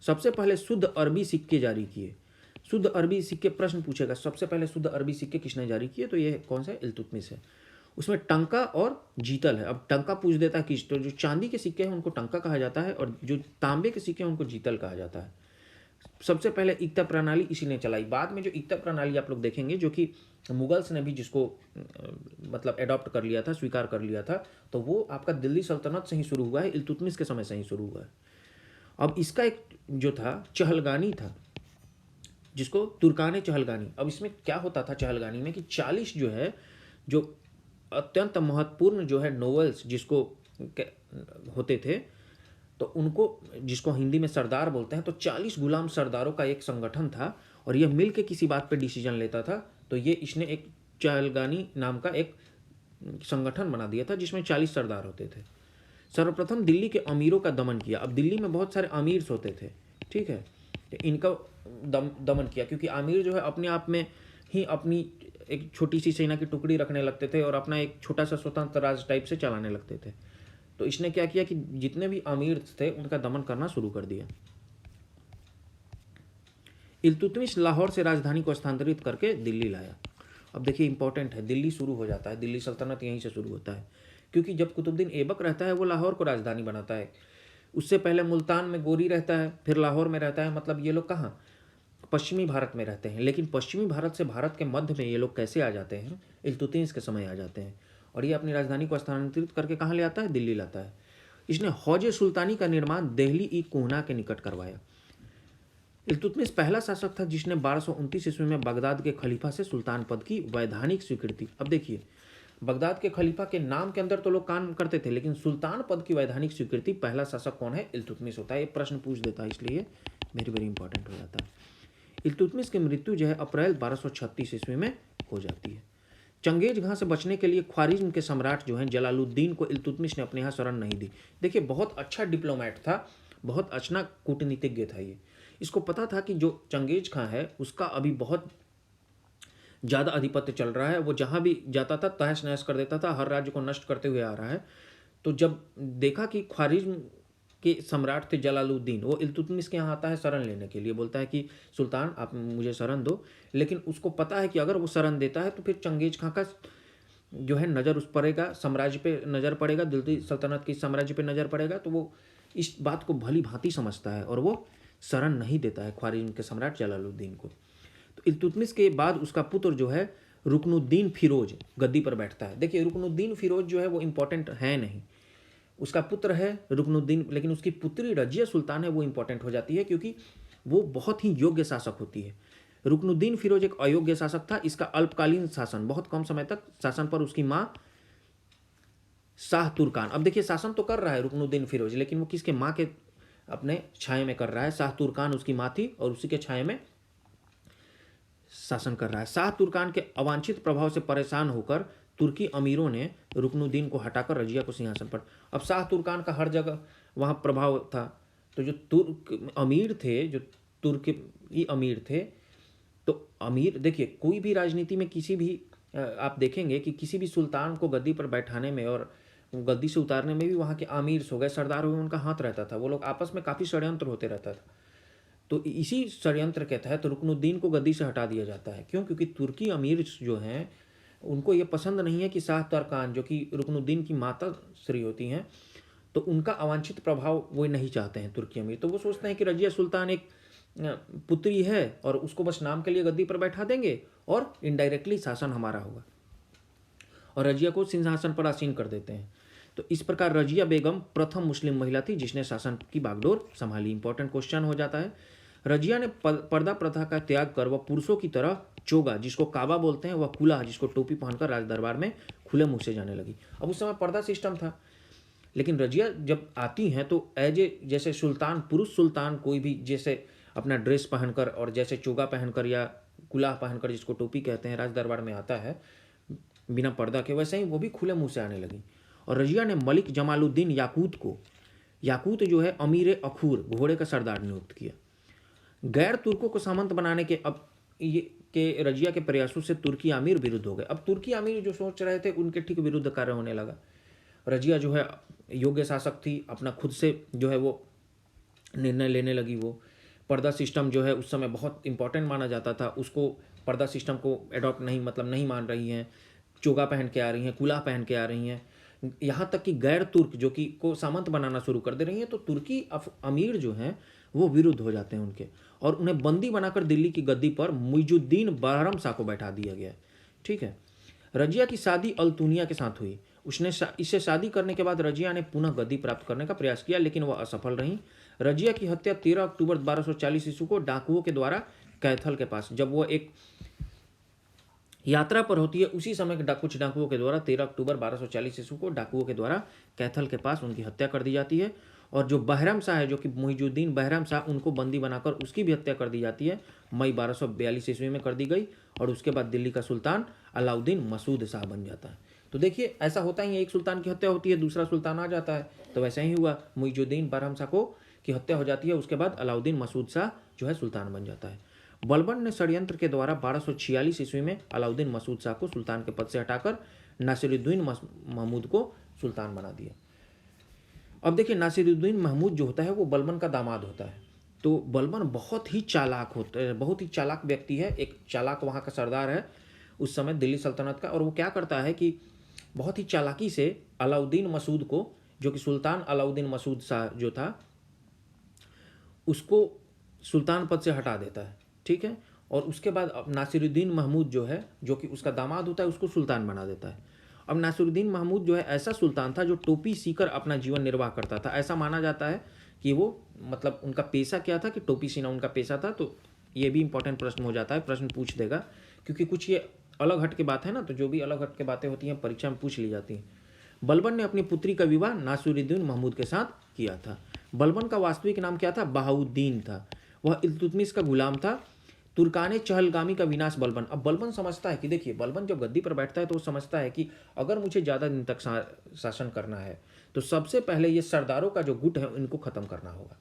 सबसे पहले शुद्ध अरबी सिक्के जारी किए। शुद्ध अरबी सिक्के, प्रश्न पूछेगा सबसे पहले शुद्ध अरबी सिक्के किसने जारी किए, तो ये कौन सा है? इल्तुतमिश है। उसमें टंका और जीतल है। अब टंका पूछ देता है किस, तो जो चांदी के सिक्के हैं उनको टंका कहा जाता है, और जो तांबे के सिक्के हैं उनको जीतल कहा जाता है। सबसे पहले इक्ता प्रणाली इसी ने चलाई। बाद में जो इक्ता प्रणाली आप लोग देखेंगे, जो कि मुगल्स ने भी जिसको मतलब एडॉप्ट कर लिया था, स्वीकार कर लिया था, तो वो आपका दिल्ली सल्तनत से ही शुरू हुआ है, इल्तुतमिश के समय से ही शुरू हुआ है। अब इसका एक जो था चहलगानी था, जिसको तुर्काने चहलगानी। अब इसमें क्या होता था चहलगानी में कि 40 जो है, जो अत्यंत महत्वपूर्ण जो है नोवेल्स जिसको होते थे, तो उनको, जिसको हिंदी में सरदार बोलते हैं, तो 40 गुलाम सरदारों का एक संगठन था, और यह मिल के किसी बात पे डिसीजन लेता था। तो ये इसने एक चहलगानी नाम का एक संगठन बना दिया था जिसमें 40 सरदार होते थे। सर्वप्रथम दिल्ली के अमीरों का दमन किया। अब दिल्ली में बहुत सारे अमीर होते थे, ठीक है, इनका दमन किया, क्योंकि आमिर जो है अपने आप में ही अपनी एक छोटी सी सेना की टुकड़ी रखने लगते थे और अपना एक छोटा सा स्वतंत्र राज टाइप से चलाने लगते थे। तो इसने क्या किया कि जितने भी अमीर थे उनका दमन करना शुरू कर दिया। इल्तुतमिश लाहौर से राजधानी को स्थानांतरित करके दिल्ली लाया। अब देखिए इंपॉर्टेंट है, दिल्ली शुरू हो जाता है, दिल्ली सल्तनत यहीं से शुरू होता है, क्योंकि जब कुतुबुद्दीन ऐबक रहता है वो लाहौर को राजधानी बनाता है। उससे पहले मुल्तान में गोरी रहता है, फिर लाहौर में रहता है। मतलब ये लोग कहाँ, पश्चिमी भारत में रहते हैं। लेकिन पश्चिमी भारत से भारत के मध्य में ये लोग कैसे आ जाते हैं, इल्तुतमिश के समय आ जाते हैं, और ये अपनी राजधानी को स्थानांतरित करके कहाँ ले आता है, दिल्ली लाता है। इसने हौज सुल्तानी का निर्माण दिल्ली ई कोहना के निकट करवाया। इल्तुतमिश पहला शासक था जिसने 1229 ईस्वी में बगदाद के खलीफा से सुल्तान पद की वैधानिक स्वीकृति। अब देखिए, बगदाद के खलीफा के नाम के अंदर तो लोग काम करते थे, लेकिन सुल्तान पद की वैधानिक स्वीकृति पहला शासक कौन है, इल्तुतमिश होता है। ये प्रश्न पूछ देता है, इसलिए वेरी वेरी इंपॉर्टेंट हो जाता है। इल्तुतमिश की मृत्यु जो है अप्रैल 1236 ईस्वी में हो जाती है। चंगेज खां से बचने के लिए ख्वारिज्म के सम्राट जो हैं जलालुद्दीन को इल्तुतमिश ने अपने यहाँ शरण नहीं दी। देखिए बहुत अच्छा डिप्लोमेट था, बहुत अच्छा कूटनीतिज्ञ था ये। इसको पता था कि जो चंगेज खां है उसका अभी बहुत ज़्यादा आधिपत्य चल रहा है, वो जहाँ भी जाता था तहस नहस कर देता था, हर राज्य को नष्ट करते हुए आ रहा है। तो जब देखा कि ख्वारिज्म के सम्राट थे जलालुद्दीन, वो इल्तुतमिश के यहाँ आता है शरण लेने के लिए, बोलता है कि सुल्तान आप मुझे शरण दो। लेकिन उसको पता है कि अगर वो शरण देता है तो फिर चंगेज खां का जो है नज़र उस पड़ेगा, साम्राज्य पे नज़र पड़ेगा, दिल्ली सल्तनत की साम्राज्य पे नज़र पड़ेगा। तो वो इस बात को भली भांति समझता है और वो शरण नहीं देता है ख्वारिज्म के सम्राट जलालुद्दीन को। तो इल्तुतमिश के बाद उसका पुत्र जो है रुकनुद्दीन फिरोज गद्दी पर बैठता है। देखिए रुकनुद्दीन फिरोज जो है वो इंपॉर्टेंट है नहीं, उसका पुत्र है रुकनुद्दीन, लेकिन उसकी पुत्री रजिया सुल्तान है वो इंपॉर्टेंट हो जाती है, क्योंकि वो बहुत ही योग्य शासक होती है। रुकनुद्दीन फिरोज एक अयोग्य शासक था। इसका अल्पकालीन शासन, बहुत कम समय तक शासन पर उसकी माँ शाह तुर्कान। अब देखिए शासन तो कर रहा है रुकनुद्दीन फिरोज, लेकिन वो किसके, माँ के अपने छाये में कर रहा है। शाह तुर्कान उसकी माँ थी और उसी के छाये में शासन कर रहा है। शाह तुर्कान के अवांछित प्रभाव से परेशान होकर तुर्की अमीरों ने रुकनुद्दीन को हटाकर रजिया को सिंहासन पर। अब शाह तुर्कान का हर जगह वहाँ प्रभाव था, तो जो तुर्क अमीर थे, जो तुर्की अमीर थे, तो अमीर देखिए कोई भी राजनीति में किसी भी आप देखेंगे कि किसी भी सुल्तान को गद्दी पर बैठाने में और गद्दी से उतारने में भी वहाँ के आमिर हो गए, सरदार हो गए, उनका हाथ रहता था। वो लोग आपस में काफ़ी षड्यंत्र होते रहता था। तो इसी षड्यंत्र के तहत रुकनुद्दीन को गद्दी से हटा दिया जाता है। क्यों? क्योंकि तुर्की अमीर जो हैं उनको ये पसंद नहीं है कि शाह तुर्कान जो कि रुकनुद्दीन की माता श्री होती हैं, तो उनका अवांछित प्रभाव वो नहीं चाहते हैं तुर्की अमीर। तो वो सोचते हैं कि रजिया सुल्तान एक पुत्री है और उसको बस नाम के लिए गद्दी पर बैठा देंगे और इनडायरेक्टली शासन हमारा होगा, और रजिया को सिंहासन पर आसीन कर देते हैं। तो इस प्रकार रजिया बेगम प्रथम मुस्लिम महिला थी जिसने शासन की बागडोर संभाली। इंपॉर्टेंट क्वेश्चन हो जाता है। रजिया ने पर्दा प्रथा का त्याग कर वह पुरुषों की तरह चोगा, जिसको काबा बोलते हैं, वह कुला, जिसको टोपी पहनकर राज दरबार में खुले मुंह से जाने लगी। अब उस समय पर्दा सिस्टम था, लेकिन रजिया जब आती हैं तो एज ए जैसे सुल्तान, पुरुष सुल्तान कोई भी जैसे अपना ड्रेस पहनकर और जैसे चोगा पहनकर या कुलाह पहनकर, जिसको टोपी कहते हैं, राज दरबार में आता है बिना पर्दा के, वैसे ही वो भी खुले मुंह से आने लगी। और रजिया ने मलिक जमालुद्दीन याकूत को, याकूत जो है अमीर अखूर घोड़े का सरदार नियुक्त किया। गैर तुर्कों को सामंत बनाने के अब ये के रजिया के प्रयासों से तुर्की आमिर विरुद्ध हो गए। अब तुर्की आमिर जो सोच रहे थे उनके ठीक विरुद्ध कार्य होने लगा। रजिया जो है योग्य शासक थी, अपना खुद से जो है वो निर्णय लेने लगी। वो पर्दा सिस्टम जो है उस समय बहुत इंपॉर्टेंट माना जाता था, उसको पर्दा सिस्टम को एडॉप्ट नहीं मान रही हैं, चोगा पहन के आ रही हैं, कुलाह पहन के आ रही हैं, यहाँ तक कि गैर तुर्क जो कि को सामंत बनाना शुरू कर दे रही हैं। तो तुर्की अमीर जो हैं वो विरुद्ध हो जाते हैं उनके, और उन्हें बंदी बनाकर दिल्ली की गद्दी पर मुइजुद्दीन बहरम शाह को बैठा दिया गया। ठीक है। रजिया की शादी अल्तुनिया के साथ हुई। उसने इससे शादी करने के बाद रजिया ने पुनः गद्दी प्राप्त करने का प्रयास किया, लेकिन वह असफल रही। रजिया की हत्या 13 अक्टूबर 1240 ईस्वी को डाकुओं के द्वारा कैथल के पास, जब वो एक यात्रा पर होती है, उसी समय कुछ डाकुओं के द्वारा 13 अक्टूबर 1240 ईस्वी को डाकुओं के द्वारा कैथल के पास उनकी हत्या कर दी जाती है। और जो बहरम शाह है, जो कि मुइजुद्दीन बहरम शाह, उनको बंदी बनाकर उसकी भी हत्या कर दी जाती है। मई 1242 ईस्वी में कर दी गई। और उसके बाद दिल्ली का सुल्तान अलाउद्दीन मसूद शाह बन जाता है। तो देखिए ऐसा होता ही है, एक सुल्तान की हत्या होती है, दूसरा सुल्तान आ जाता है। तो वैसा ही हुआ, मुइजुद्दीन बहरम शाह को की हत्या हो जाती है, उसके बाद अलाउद्दीन मसूद शाह जो है सुल्तान बन जाता है। बलबन ने षड्यंत्र के द्वारा 1246 ईस्वी में अलाउद्दीन मसूद शाह को सुल्तान के पद से हटाकर नासिरुद्दीन महमूद को सुल्तान बना दिया। अब देखिए नासिरुद्दीन महमूद जो होता है वो बलबन का दामाद होता है। तो बलबन बहुत ही चालाक होता है, बहुत ही चालाक व्यक्ति है, एक चालाक वहाँ का सरदार है उस समय दिल्ली सल्तनत का। और वो क्या करता है कि बहुत ही चालाकी से अलाउद्दीन मसूद को, जो कि सुल्तान अलाउद्दीन मसूद शाह जो था, उसको सुल्तान पद से हटा देता है, ठीक है। और उसके बाद अब नासिरुद्दीन महमूद जो है, जो कि उसका दामाद होता है, उसको सुल्तान बना देता है। अब नासिरुद्दीन महमूद जो है ऐसा सुल्तान था जो टोपी सीकर अपना जीवन निर्वाह करता था। ऐसा माना जाता है कि वो मतलब उनका पेशा क्या था कि टोपी सीना उनका पेशा था। तो ये भी इंपॉर्टेंट प्रश्न हो जाता है, प्रश्न पूछ देगा, क्योंकि कुछ ये अलग हट के बात है ना, तो जो भी अलग हट के बातें होती हैं परीक्षा में पूछ ली जाती हैं। बलबन ने अपनी पुत्री का विवाह नासिरुद्दीन महमूद के साथ किया था। बलबन का वास्तविक नाम क्या था? बहाउद्दीन था। वह इल्तुतमिश का गुलाम था। तुर्काने चहलगामी का विनाश बलबन। अब बलबन समझता है कि देखिए, बलबन जब गद्दी पर बैठता है तो वो समझता है कि अगर मुझे ज़्यादा दिन तक शासन करना है तो सबसे पहले ये सरदारों का जो गुट है इनको ख़त्म करना होगा।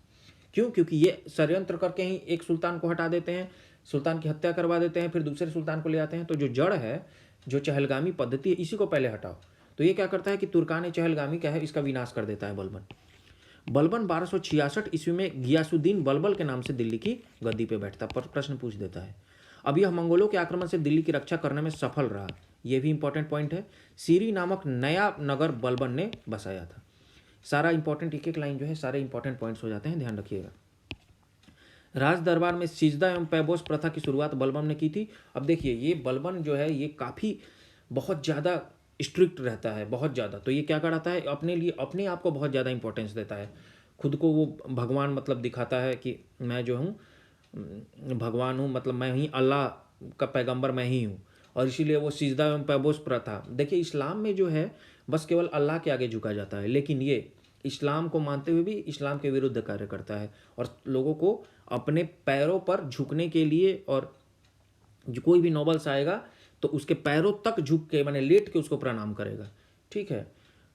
क्यों? क्योंकि ये षड्यंत्र करके ही एक सुल्तान को हटा देते हैं, सुल्तान की हत्या करवा देते हैं, फिर दूसरे सुल्तान को ले आते हैं। तो जो जड़ है, जो चहलगामी पद्धति है, इसी को पहले हटाओ। तो ये क्या करता है कि तुर्कान चहलगामी क्या है, इसका विनाश कर देता है बलबन। बलबन 1266 ईस्वी में गियासुद्दीन बलबल के नाम से दिल्ली की गद्दी पे बैठता, पर प्रश्न पूछ देता है। अब यह मंगोलों के आक्रमण से दिल्ली की रक्षा करने में सफल रहा, यह भी इंपॉर्टेंट पॉइंट है। सीरी नामक नया नगर बलबन ने बसाया था। सारा इंपॉर्टेंट एक एक लाइन जो है सारे इंपॉर्टेंट पॉइंट्स हो जाते हैं, ध्यान रखिएगा। राज दरबार में सिजदा एवं पैबोस प्रथा की शुरुआत बलबन ने की थी। अब देखिए, ये बलबन जो है ये काफ़ी बहुत ज़्यादा स्ट्रिक्ट रहता है, बहुत ज़्यादा। तो ये क्या कराता है, अपने लिए अपने आप को बहुत ज़्यादा इंपॉर्टेंस देता है। खुद को वो भगवान मतलब दिखाता है कि मैं जो हूँ भगवान हूँ, मतलब मैं ही अल्लाह का पैगंबर मैं ही हूँ। और इसीलिए वो सिजदा एवं पैबोस प्रथा, देखिए इस्लाम में जो है बस केवल अल्लाह के आगे झुका जाता है, लेकिन ये इस्लाम को मानते हुए भी इस्लाम के विरुद्ध कार्य करता है और लोगों को अपने पैरों पर झुकने के लिए, और जो कोई भी नॉबल्स आएगा तो उसके पैरों तक झुक के, माने लेट के उसको प्रणाम करेगा, ठीक है।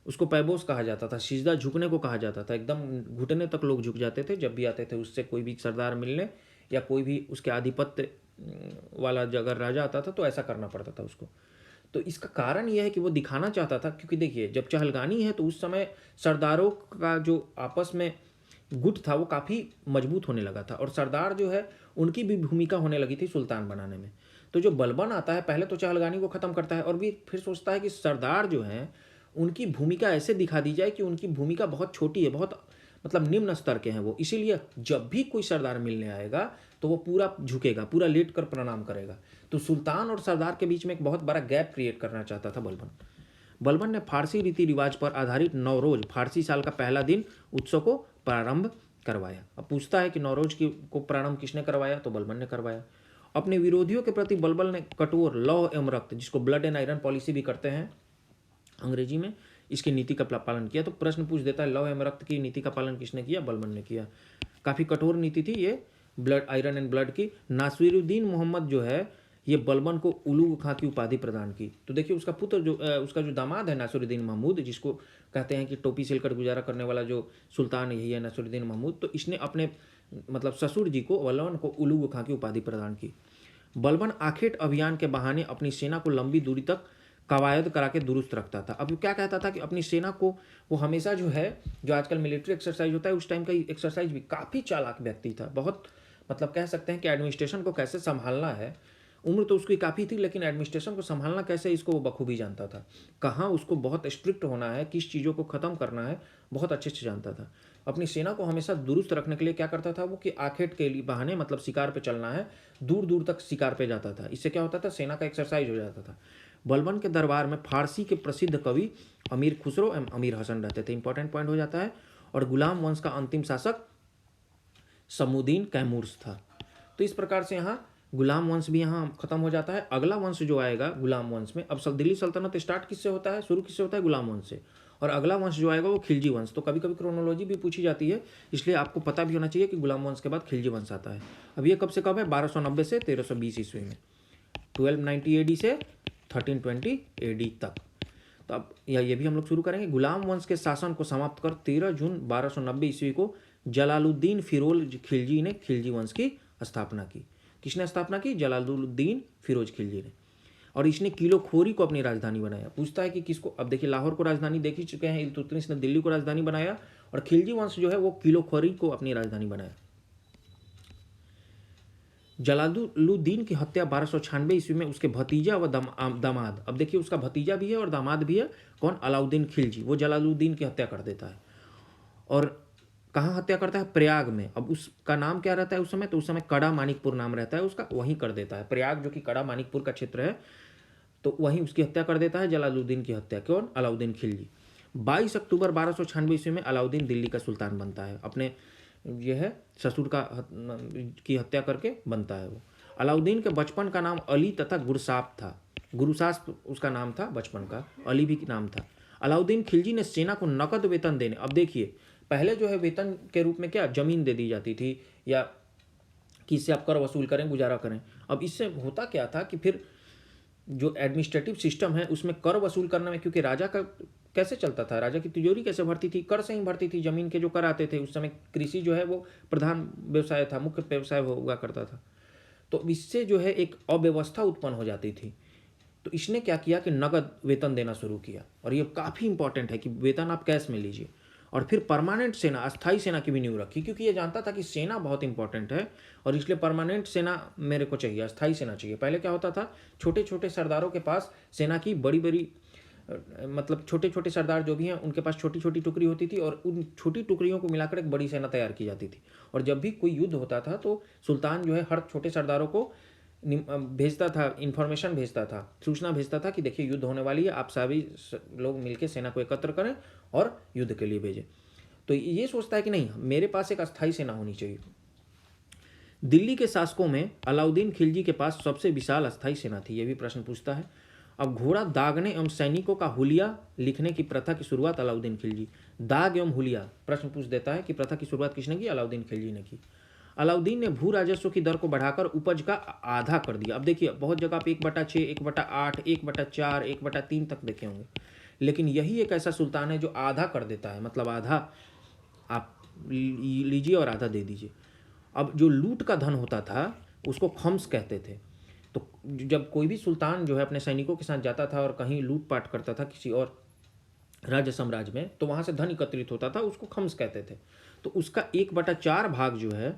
उसको पैबोस कहा जाता था, सिजदा झुकने को कहा जाता था। एकदम घुटने तक लोग झुक जाते थे जब भी आते थे उससे कोई भी सरदार मिलने, या कोई भी उसके आधिपत्य वाला अगर राजा आता था तो ऐसा करना पड़ता था उसको। तो इसका कारण यह है कि वो दिखाना चाहता था, क्योंकि देखिए जब चहलगानी है तो उस समय सरदारों का जो आपस में गुट था वो काफ़ी मजबूत होने लगा था, और सरदार जो है उनकी भी भूमिका होने लगी थी सुल्तान बनाने में। तो जो बलबन आता है पहले तो चहलगानी को ख़त्म करता है, और भी फिर सोचता है कि सरदार जो हैं उनकी भूमिका ऐसे दिखा दी जाए कि उनकी भूमिका बहुत छोटी है, बहुत मतलब निम्न स्तर के हैं वो। इसीलिए जब भी कोई सरदार मिलने आएगा तो वो पूरा झुकेगा, पूरा लेट कर प्रणाम करेगा। तो सुल्तान और सरदार के बीच में एक बहुत बड़ा गैप क्रिएट करना चाहता था बलबन। बलबन ने फारसी रीति रिवाज पर आधारित नौरोज, फारसी साल का पहला दिन, उत्सव को प्रारंभ करवाया। अब पूछता है कि नौरोज को प्रारंभ किसने करवाया, तो बलबन ने करवाया। अपने विरोधियों के प्रति बलबन ने कठोर लौह एवं रक्त, जिसको ब्लड एंड आयरन पॉलिसी भी करते हैं अंग्रेजी में, इसकी नीति का पालन किया। तो प्रश्न पूछ देता है लौह एवं रक्त की नीति का पालन किसने किया, बलबन ने किया। काफ़ी कठोर नीति थी ये ब्लड आयरन एंड ब्लड की। नासिरुद्दीन मोहम्मद जो है ये बलबन को उलूग खां की उपाधि प्रदान की। तो देखिए उसका पुत्र जो उसका जो दामाद है नासिरुद्दीन महमूद, जिसको कहते हैं कि टोपी सिलकर गुजारा करने वाला जो सुल्तान यही है नासिरुद्दीन महमूद, तो इसने अपने मतलब ससुर जी को, बलबन को उलूग खां की उपाधि प्रदान की। बलबन आखेट अभियान के बहाने अपनी सेना को लंबी दूरी तक कवायद करा के दुरुस्त रखता था। अब क्या कहता था कि अपनी सेना को वो हमेशा जो है, जो आजकल मिलिट्री एक्सरसाइज होता है उस टाइम का एक्सरसाइज भी, काफ़ी चालाक व्यक्ति था, बहुत मतलब कह सकते हैं कि एडमिनिस्ट्रेशन को कैसे संभालना है। उम्र तो उसकी काफ़ी थी, लेकिन एडमिनिस्ट्रेशन को संभालना कैसे इसको वो बखूबी जानता था। कहाँ उसको बहुत स्ट्रिक्ट होना है, किस चीज़ों को ख़त्म करना है, बहुत अच्छे से जानता था। अपनी सेना को हमेशा दुरुस्त रखने के लिए क्या करता था वो कि आखेट के लिए बहाने, मतलब शिकार पे चलना है, दूर दूर तक शिकार पे जाता था। इससे क्या होता था, सेना का एक्सरसाइज हो जाता था। बलबन के दरबार में फारसी के प्रसिद्ध कवि अमीर खुसरो एवं अमीर हसन रहते थे, इंपॉर्टेंट पॉइंट हो जाता है। और गुलाम वंश का अंतिम शासक समुद्दीन कैमूर्स था। तो इस प्रकार से यहाँ गुलाम वंश भी यहाँ खत्म हो जाता है। अगला वंश जो आएगा गुलाम वंश में, अब दिल्ली सल्तनत स्टार्ट किससे होता है, शुरू किससे होता है, गुलाम वंश से। और अगला वंश जो आएगा वो खिलजी वंश। तो कभी कभी क्रोनोलॉजी भी पूछी जाती है, इसलिए आपको पता भी होना चाहिए कि गुलाम वंश के बाद खिलजी वंश आता है। अब ये कब से कब है, 1290 से 1320 ईस्वी में, 1290 AD से 1320 AD तक। तो अब ये भी हम लोग शुरू करेंगे। गुलाम वंश के शासन को समाप्त कर 13 जून 1290 ईस्वी को जलालुद्दीन फिरोज खिलजी ने खिलजी वंश की स्थापना की। किसने स्थापना की, जलालुद्दीन फिरोज खिलजी ने। और इसने किलोखोरी को अपनी राजधानी बनाया। पूछता है कि किसको, अब देखिए लाहौर को राजधानी देख ही चुके हैं, इल्तुतमिश ने दिल्ली को राजधानी बनाया, और खिलजी वंश जो है वो किलोखोरी को अपनी राजधानी बनाया। जलालुद्दीन की हत्या 1296 ईस्वी में उसके भतीजा व दामाद, अब देखिए उसका भतीजा भी है और दामाद भी है, कौन, अलाउद्दीन खिलजी, वो जलालुद्दीन की हत्या कर देता है। और कहाँ हत्या करता है? प्रयाग में। अब उसका नाम क्या रहता है उस समय? तो उस समय कड़ा मानिकपुर नाम रहता है उसका, वहीं कर देता है। प्रयाग जो कि कड़ा मानिकपुर का क्षेत्र है, तो वहीं उसकी हत्या कर देता है, जलालुद्दीन की हत्या, कौन? अलाउद्दीन खिलजी। 22 अक्टूबर 1296 ईस्वी में अलाउद्दीन दिल्ली का सुल्तान बनता है, अपने यह है ससुर का की हत्या करके बनता है वो। अलाउद्दीन के बचपन का नाम अली तथा गुरसाप था, गुरुसास उसका नाम था बचपन का, अली भी नाम था। अलाउद्दीन खिलजी ने सेना को नकद वेतन देने, अब देखिए पहले जो है वेतन के रूप में क्या जमीन दे दी जाती थी, या कि इससे आप कर वसूल करें, गुजारा करें। अब इससे होता क्या था कि फिर जो एडमिनिस्ट्रेटिव सिस्टम है उसमें कर वसूल करने में, क्योंकि राजा का कैसे चलता था, राजा की तिजोरी कैसे भरती थी? कर से ही भरती थी, जमीन के जो कर आते थे। उस समय कृषि जो है वो प्रधान व्यवसाय था, मुख्य व्यवसाय हुआ करता था। तो इससे जो है एक अव्यवस्था उत्पन्न हो जाती थी। तो इसने क्या किया कि नगद वेतन देना शुरू किया, और ये काफ़ी इंपॉर्टेंट है कि वेतन आप कैश में लीजिए। और फिर परमानेंट सेना, अस्थाई सेना की भी नींव रखी, क्योंकि ये जानता था कि सेना बहुत इंपॉर्टेंट है और इसलिए परमानेंट सेना मेरे को चाहिए, अस्थाई सेना चाहिए। पहले क्या होता था, छोटे छोटे सरदारों के पास सेना की बड़ी बड़ी मतलब छोटे छोटे सरदार जो भी हैं उनके पास छोटी छोटी टुकड़ी होती थी, और उन छोटी टुकड़ियों को मिलाकर एक बड़ी सेना तैयार की जाती थी। और जब भी कोई युद्ध होता था तो सुल्तान जो है हर छोटे सरदारों को भेजता था, इंफॉर्मेशन भेजता था, सूचना भेजता था कि देखिए युद्ध होने वाली है, आप सभी लोग मिलकर सेना को एकत्र करें और युद्ध के लिए भेजें। तो ये सोचता है कि नहीं, मेरे पास एक अस्थाई सेना होनी चाहिए। दिल्ली के शासकों में अलाउद्दीन खिलजी के पास सबसे विशाल अस्थाई सेना थी, ये भी प्रश्न पूछता है। अब घोड़ा दागने एवं सैनिकों का हुलिया लिखने की प्रथा की शुरुआत अलाउद्दीन खिलजी, दाग एवं हुलिया प्रश्न पूछ देता है कि प्रथा की शुरुआत किसने की? अलाउद्दीन खिलजी ने की। अलाउद्दीन ने भू राजस्व की दर को बढ़ाकर उपज का आधा कर दिया। अब देखिए बहुत जगह आप 1/6, 1/8, 1/4, 1/3 तक देखे होंगे, लेकिन यही एक ऐसा सुल्तान है जो आधा कर देता है, मतलब आधा आप लीजिए और आधा दे दीजिए। अब जो लूट का धन होता था उसको खम्स कहते थे। तो जब कोई भी सुल्तान जो है अपने सैनिकों के साथ जाता था और कहीं लूटपाट करता था किसी और राज्य साम्राज्य में, तो वहाँ से धन एकत्रित होता था, उसको खम्स कहते थे। तो उसका 1/4 भाग जो है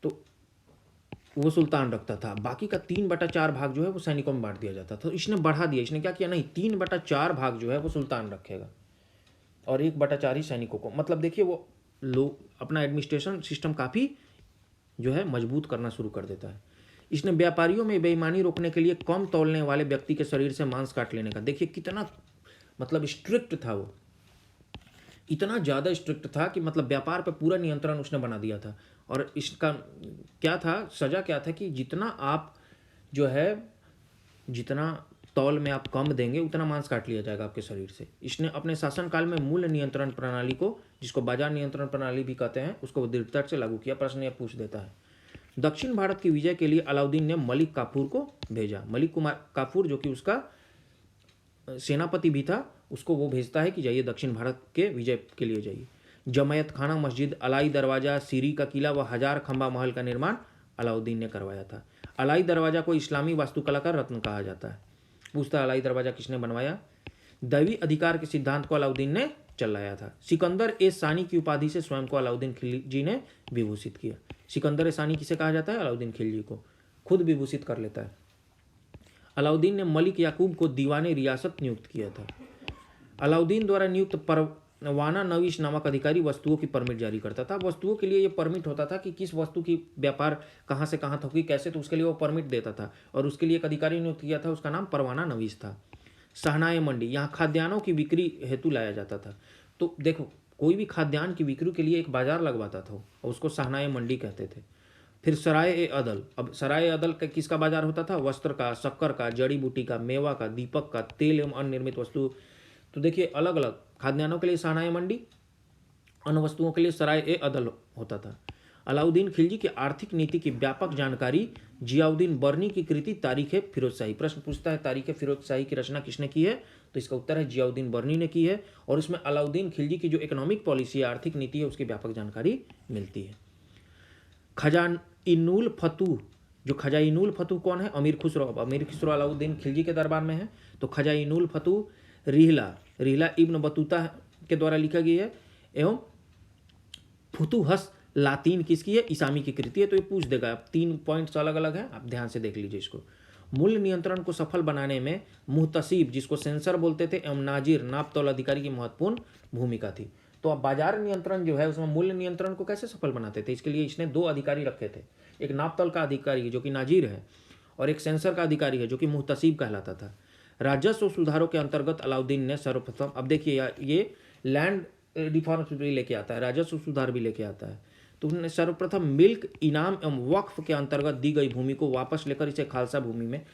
तो वो सुल्तान रखता था, बाकी का 3/4 भाग जो है वो सैनिकों में बांट दिया जाता था। तो इसने बढ़ा दिया, इसने क्या किया, नहीं 3/4 भाग जो है वो सुल्तान रखेगा और 1/4 ही सैनिकों को। मतलब देखिए वो लोग अपना एडमिनिस्ट्रेशन सिस्टम काफ़ी जो है मजबूत करना शुरू कर देता है। इसने व्यापारियों में बेईमानी रोकने के लिए कम तौलने वाले व्यक्ति के शरीर से मांस काट लेने का, देखिए कितना मतलब स्ट्रिक्ट था वो, इतना ज़्यादा स्ट्रिक्ट था कि मतलब व्यापार पर पूरा नियंत्रण उसने बना दिया था। और इसका क्या था, सज़ा क्या था कि जितना आप जो है जितना तौल में आप कम देंगे उतना मांस काट लिया जाएगा आपके शरीर से। इसने अपने शासनकाल में मूल्य नियंत्रण प्रणाली को, जिसको बाजार नियंत्रण प्रणाली भी कहते हैं, उसको दृढ़ता से लागू किया। प्रश्न यह पूछ देता है, दक्षिण भारत की विजय के लिए अलाउद्दीन ने मलिक काफूर को भेजा। मलिक कुमार काफूर जो कि उसका सेनापति भी था, उसको वो भेजता है कि जाइए दक्षिण भारत के विजय के लिए जाइए। जमायत खाना मस्जिद, अलाई दरवाज़ा, सीरी का किला व 1000 खंबा महल का निर्माण अलाउद्दीन ने करवाया था। अलाई दरवाज़ा को इस्लामी वास्तुकला का रत्न कहा जाता है। पूछता है अलाई दरवाज़ा किसने बनवाया? दैवी अधिकार के सिद्धांत को अलाउद्दीन ने चलाया था। सिकंदर ए सानी की उपाधि से स्वयं को अलाउद्दीन खिलजी ने विभूषित किया। सिकंदर ए सानी किसे कहा जाता है? अलाउद्दीन खिलजी को खुद विभूषित कर लेता है। अलाउद्दीन ने मलिक याकूब को दीवाने रियासत नियुक्त किया था। अलाउद्दीन द्वारा नियुक्त परवाना नवीश नामक अधिकारी वस्तुओं की परमिट जारी करता था। वस्तुओं के लिए ये परमिट होता था कि किस वस्तु की व्यापार कहाँ से कहाँ तक होगी, कैसे, तो उसके लिए वो परमिट देता था और उसके लिए एक अधिकारी नियुक्त किया था, उसका नाम परवाना नवीश था। सहनाए मंडी, यहाँ खाद्यान्नों की बिक्री हेतु लाया जाता था। तो देखो कोई भी खाद्यान्न की बिक्री के लिए एक बाजार लगवाता था और उसको सहनाए मंडी कहते थे। फिर सराय ए अदल, अब सराय ए अदल का किसका बाजार होता था? वस्त्र का, शक्कर का, जड़ी बूटी का, मेवा का, दीपक का, तेल एवं अन्य निर्मित वस्तु। तो देखिए अलग अलग खाद्यान्नों के लिए सहनाए मंडी, अन्य वस्तुओं के लिए सराय ए अदल होता था। अलाउद्दीन खिलजी की आर्थिक नीति की व्यापक जानकारी जियाउद्दीन बर्नी की कृति तारीख ए फिरोजशाही। प्रश्न पूछता है तारीख ए फिरोजशाही की रचना किसने की है? तो इसका उत्तर है जियाउद्दीन बर्नी ने की है। और इसमें अलाउद्दीन खिलजी की जो इकोनॉमिक पॉलिसी है, आर्थिक नीति है, उसकी व्यापक जानकारी मिलती है। खजाइनुल फतूह, जो खजाइनुल फतूह कौन है? अमीर खुसरो। अमीर खुसरो अलाउद्दीन खिलजी के दरबार में है। तो खजाइनुल फतूह रिहला रिहला इब्न बतूता के द्वारा लिखा गया है, एवं फुतुहस लातीन किसकी है, इसामी की कृति है। तो ये पूछ देगा, 3 पॉइंट्स अलग अलग हैं, आप ध्यान से देख लीजिए इसको। मूल्य नियंत्रण को सफल बनाने में मुहतसिब, जिसको सेंसर बोलते थे, एवं नाजिर, नाप तौल अधिकारी की महत्वपूर्ण भूमिका थी। तो अब बाजार नियंत्रण जो है उसमें मूल्य नियंत्रण को कैसे सफल बनाते थे, इसके लिए इसने 2 अधिकारी रखे थे। एक नाप तौल का अधिकारी है जो कि नाजिर है, और एक सेंसर का अधिकारी है जो कि मुहतसिब कहलाता था। राजस्व सुधारों के अंतर्गत अलाउद्दीन ने सर्वप्रथम, अब देखिए ये लैंड रिफॉर्म्स भी लेके आता है, राजस्व सुधार भी लेके आता है। तो उन्होंने सर्वप्रथम मिल्क, इनाम एवं वक्फ के अंतर्गत दी गई भूमि को वापस लेकर इसे खालसा भूमि में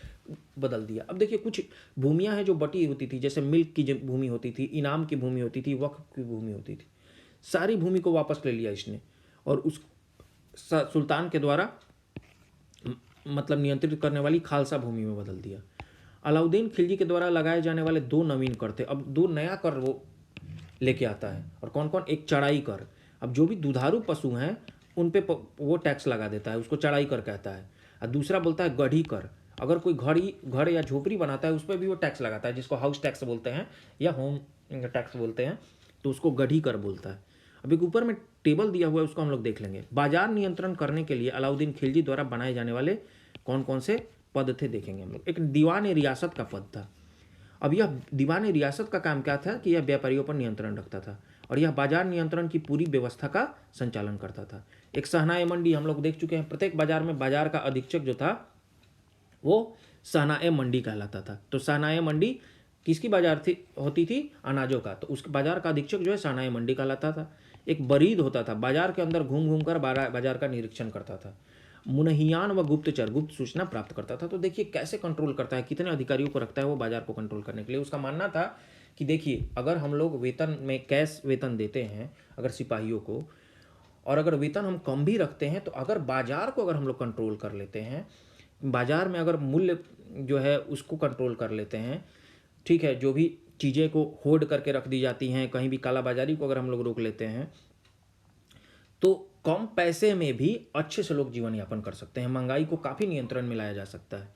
बदल दिया। अब देखिए कुछ भूमियां हैं जो बटी होती थी, जैसे मिल्क की भूमि होती थी, इनाम की भूमि होती थी, वक्फ की भूमि होती थी, सारी भूमि को वापस ले लिया इसने और उस सुल्तान के द्वारा मतलब नियंत्रित करने वाली खालसा भूमि में बदल दिया। अलाउद्दीन खिलजी के द्वारा लगाए जाने वाले 2 नवीन कर थे। अब 2 नया कर वो लेके आता है, और कौन कौन, एक चढ़ाई कर। अब जो भी दुधारू पशु हैं उन पे वो टैक्स लगा देता है, उसको चढ़ाई कर कहता है। और दूसरा बोलता है गढ़ी कर, अगर कोई घर या झोपड़ी बनाता है उस पर भी वो टैक्स लगाता है, जिसको हाउस टैक्स बोलते हैं या होम टैक्स बोलते हैं, तो उसको गढ़ी कर बोलता है। अब एक ऊपर में टेबल दिया हुआ है, उसको हम लोग देख लेंगे। बाजार नियंत्रण करने के लिए अलाउद्दीन खिलजी द्वारा बनाए जाने वाले कौन कौन से पद थे देखेंगे हम लोग। एक दीवान रियासत का पद था। अब यह दीवान रियासत का काम क्या था कि यह व्यापारियों पर नियंत्रण रखता था, और यह बाजार नियंत्रण की पूरी व्यवस्था का संचालन करता था। एक शहनाए मंडी हम लोग देख चुके हैं, प्रत्येक बाजार में बाजार का अधीक्षक जो था वो शहनाए मंडी कहलाता था। तो शहनाए मंडी किसकी बाजार थी, होती थी, अनाजों का, तो उस बाजार का अधीक्षक जो है शहनाए मंडी कहलाता था। एक बरीद होता था, बाजार के अंदर घूम घूम कर बाजार का निरीक्षण करता था। मुनहियान व गुप्तचर, गुप्त सूचना प्राप्त करता था। तो देखिए कैसे कंट्रोल करता है, कितने अधिकारियों को रखता है वो बाजार को कंट्रोल करने के लिए। उसका मानना था कि देखिए अगर हम लोग वेतन में कैश वेतन देते हैं अगर सिपाहियों को, और अगर वेतन हम कम भी रखते हैं, तो अगर बाजार को अगर हम लोग कंट्रोल कर लेते हैं, बाजार में अगर मूल्य जो है उसको कंट्रोल कर लेते हैं, ठीक है, जो भी चीज़ें को होल्ड करके रख दी जाती हैं, कहीं भी कालाबाजारी को अगर हम लोग रोक लेते हैं, तो कम पैसे में भी अच्छे से लोग जीवन यापन कर सकते हैं, महंगाई को काफ़ी नियंत्रण में लाया जा सकता है।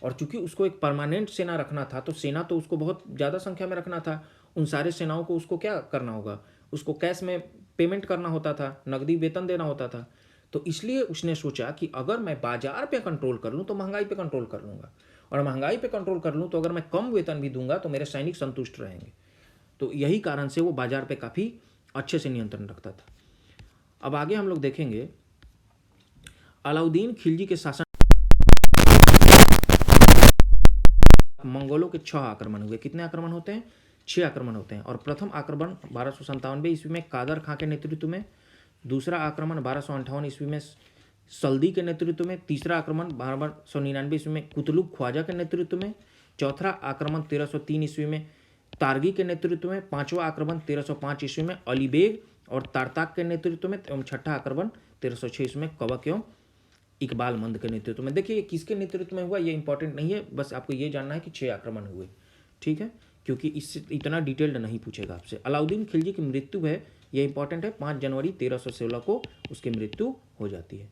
और चूंकि उसको एक परमानेंट सेना रखना था, तो सेना तो उसको बहुत ज़्यादा संख्या में रखना था। उन सारे सेनाओं को उसको क्या करना होगा, उसको कैश में पेमेंट करना होता था, नकदी वेतन देना होता था। तो इसलिए उसने सोचा कि अगर मैं बाजार पे कंट्रोल कर लूँ तो महंगाई पे कंट्रोल कर लूँगा, और महंगाई पे कंट्रोल कर लूँ तो अगर मैं कम वेतन भी दूंगा तो मेरे सैनिक संतुष्ट रहेंगे। तो यही कारण से वो बाजार पे काफ़ी अच्छे से नियंत्रण रखता था। अब आगे हम लोग देखेंगे अलाउद्दीन खिलजी के शासन मंगोलों के 6 आक्रमण हुए। कितने आक्रमण होते हैं, 6 आक्रमण होते हैं। और प्रथम आक्रमण 1297 ईस्वी में कादर खां के नेतृत्व में, दूसरा आक्रमण 1258 ईस्वी में सल्दी के नेतृत्व में, तीसरा आक्रमण 1299 ईस्वी में कुतलुब ख्वाजा के नेतृत्व में, चौथा आक्रमण 1303 ईस्वी में तारगी के नेतृत्व में, पांचवा आक्रमण 1305 ईस्वी में अली बेग और तारताक के नेतृत्व में, एवं छठा आक्रमण 1306 ईस्वी में कवक एवं इकबाल मंद के नेतृत्व में। देखिए किसके नेतृत्व में हुआ ये इंपॉर्टेंट नहीं है, बस आपको ये जानना है कि 6 आक्रमण हुए, ठीक है, क्योंकि इससे इतना डिटेल्ड नहीं पूछेगा आपसे। अलाउद्दीन खिलजी की मृत्यु है, ये इंपॉर्टेंट है, 5 जनवरी 1316 को उसकी मृत्यु हो जाती है।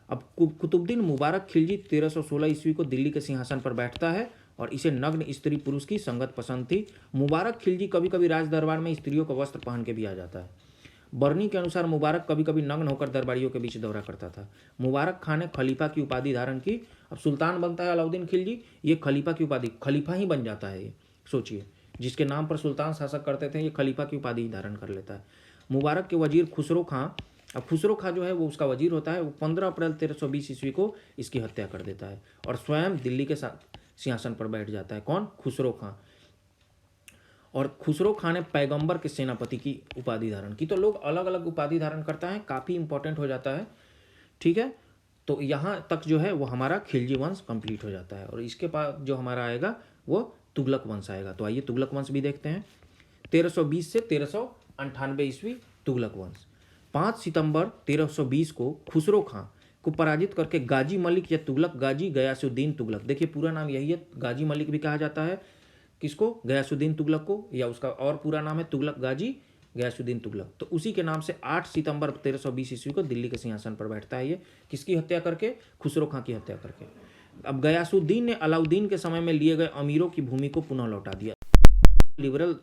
अब कुतुबुद्दीन मुबारक खिलजी 1316 ईस्वी को दिल्ली के सिंहासन पर बैठता है, और इसे नग्न स्त्री पुरुष की संगत पसंद थी। मुबारक खिलजी कभी कभी राज दरबार में स्त्रियों का वस्त्र पहन के भी आ जाता है। बरनी के अनुसार मुबारक कभी कभी नग्न होकर दरबारियों के बीच दौरा करता था। मुबारक खां ने खलीफा की उपाधि धारण की। अब सुल्तान बनता है अलाउद्दीन खिलजी, ये खलीफा की उपाधि, खलीफा ही बन जाता है ये, सोचिए, जिसके नाम पर सुल्तान शासक करते थे ये खलीफा की उपाधि ही धारण कर लेता है। मुबारक के वजीर खुसरो खां, अब खुसरो खां जो है वो उसका वजीर होता है, वो 15 अप्रैल 1320 ईस्वी को इसकी हत्या कर देता है, और स्वयं दिल्ली के सिंहासन पर बैठ जाता है। कौन, खुसरो खां। और खुसरो खां ने पैगंबर के सेनापति की उपाधि धारण की। तो लोग अलग अलग उपाधि धारण करता है, काफ़ी इंपॉर्टेंट हो जाता है, ठीक है। तो यहाँ तक जो है वो हमारा खिलजी वंश कंप्लीट हो जाता है, और इसके बाद जो हमारा आएगा वो तुगलक वंश आएगा। तो आइए तुगलक वंश भी देखते हैं। 1320 से 1398 ईस्वी तुगलक वंश। 5 सितंबर 1320 को खुसरो खां को पराजित करके गाजी मलिक या तुगलक गाजी गयासुद्दीन तुगलक, देखिए पूरा नाम यही है, गाजी मलिक भी कहा जाता है किसको, गयासुद्दीन तुगलक को, या उसका और पूरा नाम है तुगलक गाजी गयासुद्दीन तुगलक। तो उसी के नाम से 8 सितंबर 1320 ईस्वी को दिल्ली के सिंहासन पर बैठता है ये, किसकी हत्या करके, खुसरो खां की हत्या करके। अब गयासुद्दीन ने अलाउद्दीन के समय में लिए गए अमीरों की भूमि को पुनः लौटा दिया। लिबरल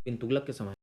बिन तुगलक के समय